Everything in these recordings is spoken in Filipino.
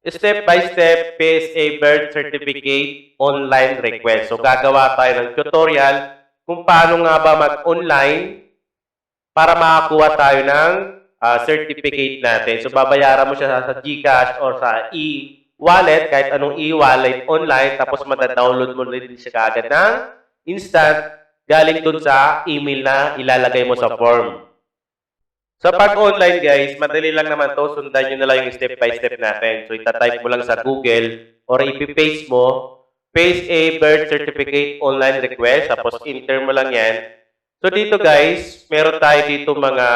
Step by step PSA birth certificate online request. So gagawa tayo ng tutorial kung paano nga ba mag-online para makakuha tayo ng certificate natin. So babayaran mo siya sa GCash or sa e-wallet, kahit anong e-wallet online, tapos madadownload mo rin siya kaagad ng instant galing dun sa email na ilalagay mo sa form. Sa pag-online guys, madali lang naman to. Sundan nyo na lang yung step by step natin. So itatype mo lang sa Google or ipipaste mo, PSA birth certificate online request, tapos enter mo lang yan. So dito guys, meron tayo dito mga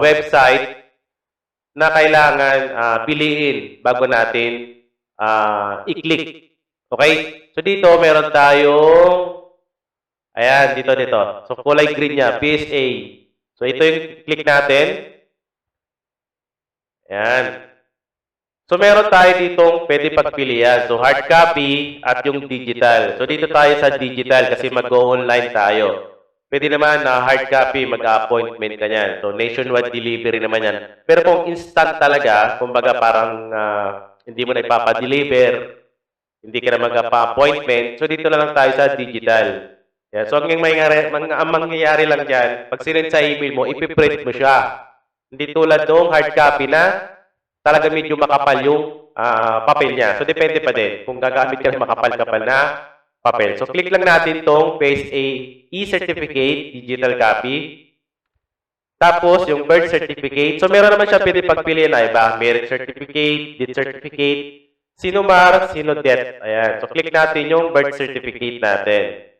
website na kailangan piliin bago natin i-click. Okay? So dito meron tayong, ayan, dito. So kulay green niya, PSA. So, ito yung click natin. Ayan. So, meron tayo ditong pwede pagpilian. So, hard copy at yung digital. So, dito tayo sa digital kasi mag-online tayo. Pwede naman na hard copy, mag-appointment ka yan. So, nationwide delivery naman yan. Pero kung instant talaga, kumbaga parang hindi mo na ipapadeliver, hindi ka na mag-appointment, so dito lang tayo sa digital. Yeah, so, ang mangyayari lang dyan, pag sinend sa email mo, ipiprint mo siya. Hindi tulad nung hard copy na talaga medyo makapal yung papel niya. So, depende pa din kung gagamit ka ng makapal-kapal na papel. So, click lang natin itong PSA e-certificate, digital copy. Tapos, yung birth certificate. So, meron naman siya pwede pagpiliin na iba. Marriage certificate, death certificate, sino mar, sino death. Ayan. So, click natin yung birth certificate natin.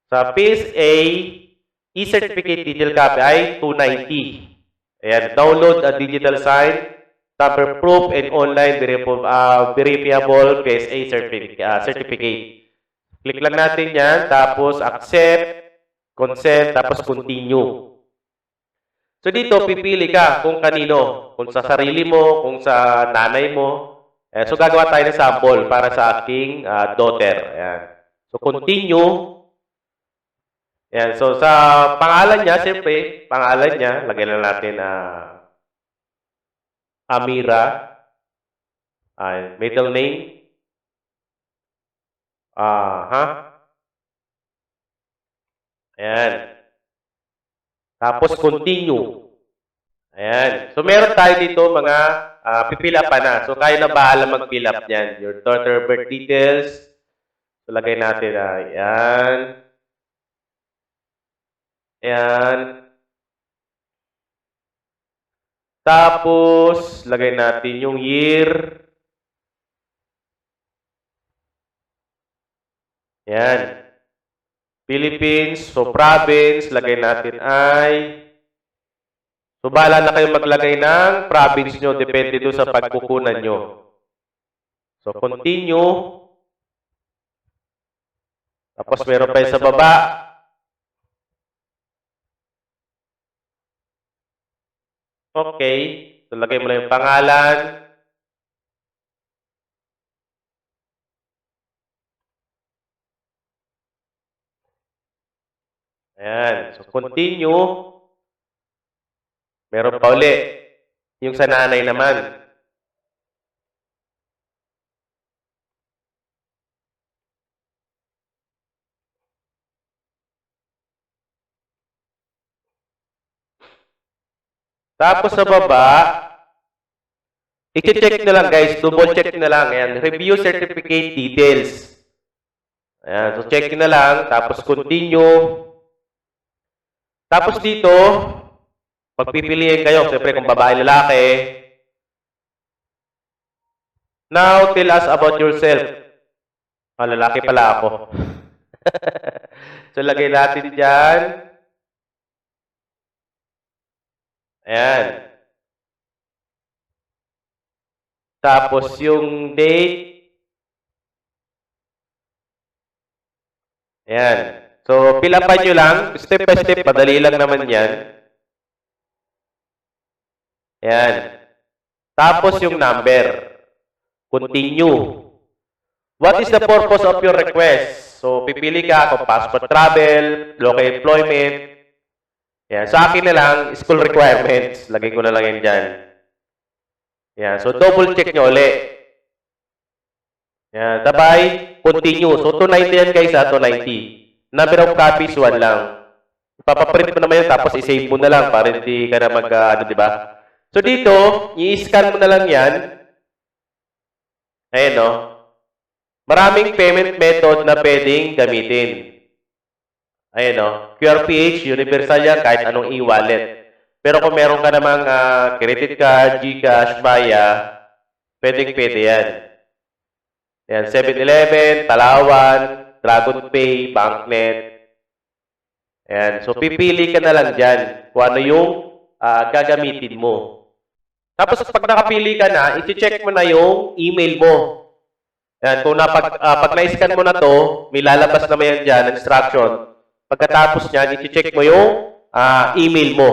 Sa PSA e-certificate digital copy ay 290. Ayan, download a digital sign, tamper proof and online verifiable PSA certificate. Click lang natin yan, tapos accept, consent, tapos continue. So dito, pipili ka kung kanino, kung sa sarili mo, kung sa nanay mo. So gagawa tayo ng sample para sa aking daughter. Ayan. So continue. Ayan, so sa pangalan niya, siyempre, pangalan niya, lagay lang natin Amira. Middle name. Ayan. Tapos continue. Ayan. So meron tayo dito mga pipila pa na. So kaya na bahala mag-fill up niyan. Your daughter birth details. So lagay natin ayan. Ayan. Tapos, lagay natin yung year. Ayan. Philippines. So, province. Lagay natin ay. So, bahala na kayo maglagay ng province nyo. Depende doon sa pagkukunan nyo. So, continue. Tapos, meron pa sa baba. Okay. So, lagay mo lang yung pangalan. Ayan. So, continue. Meron pa uli. Yung sa nanay naman. Tapos sa baba, i-check na lang guys, double check na lang. Ayan, review certificate details. Ayan, so check na lang, tapos continue. Tapos dito, pagpipiliin kayo, siyempre kung babae lalaki. Now, tell us about yourself. Lalaki pala ako. So, lagay natin dyan. Ayan. Tapos yung date. Ayan. So, pilapan nyo lang. Step by step, madali lang naman yan. Ayan. Tapos yung number. Continue. What is the purpose of your request? So, pipili ka kung passport travel, local employment. Ayan. Sa akin na lang, school requirements. Lagay ko na lang yan dyan. Ayan. So, double check nyo ulit. Yan. Tabay, continue. So, 290 yan guys, 290. Number of copies, 1 lang. Ipapaprint mo naman yan, tapos isave mo na lang para hindi ka na di ba? So, dito, i-scan mo na lang yan. Ayan, no? Maraming payment method na pwedeng gamitin. Ayan, no? QRPH, universal yan, kahit anong e-wallet. Pero kung meron ka namang credit card, GCash, Maya, pwede yan. Ayan, 7-Eleven, Palawan, Dragon Pay, Banknet. Ayan, so pipili ka na lang dyan kung ano yung gagamitin mo. Tapos pag nakapili ka na, iti-check mo na yung email mo. Ayan, kung pag na-scan mo na to, may lalabas naman yan dyan, instruction. Pagkatapos niyan, iti-check mo yung email mo.